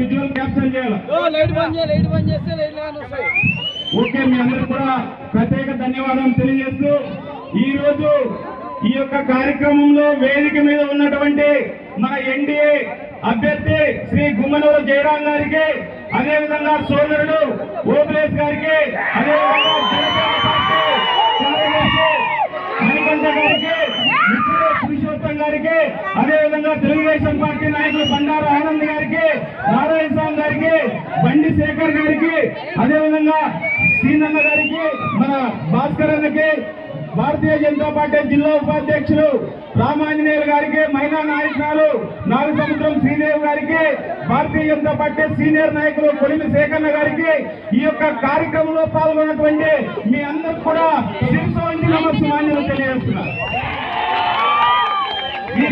Visual capture చేయాలి. Okay, మీ అందరూ కూడా ప్రత్యేక ధన్యవాదాలు తెలియజేస్తూ ఈ రోజు ఈ యొక్క కార్యక్రమంలో వేదిక మీద ఉన్నటువంటి మన ఎన్డీఏ అభ్యర్థి శ్రీ గుమ్మనూరు జయరాం గారికి, అదేవిధంగా సోదరుడు ఓబులేష్ గారికి, అదేవిధంగా జనసేన పార్టీ కార్యదర్శి మణికంఠ గారికి, మిత్రుడు పురుషోత్తం గారికి, అదేవిధంగా తెలుగుదేశం పార్టీ నాయకులు బండారు ఆనంద్ గారికి, నారాయణ స్వామి గారికి, బండి శేఖర్ గారికి, అదేవిధంగా శ్రీనన్న గారికి, మన భాస్కర్ అన్నకి, భారతీయ జనతా పార్టీ జిల్లా ఉపాధ్యక్షులు రామాంజనేయులు గారికి, మహిళా నాయకురాలు నాగసముద్రం శ్రీదేవి గారికి, భారతీయ జనతా పార్టీ సీనియర్ నాయకులు కొలిమి శేఖన్న గారికి, ఈ యొక్క కార్యక్రమంలో పాల్గొన్నటువంటి మీ అందరికి కూడా శిరస్సు వంచి నమస్కారాలు తెలియజేస్తున్నారు.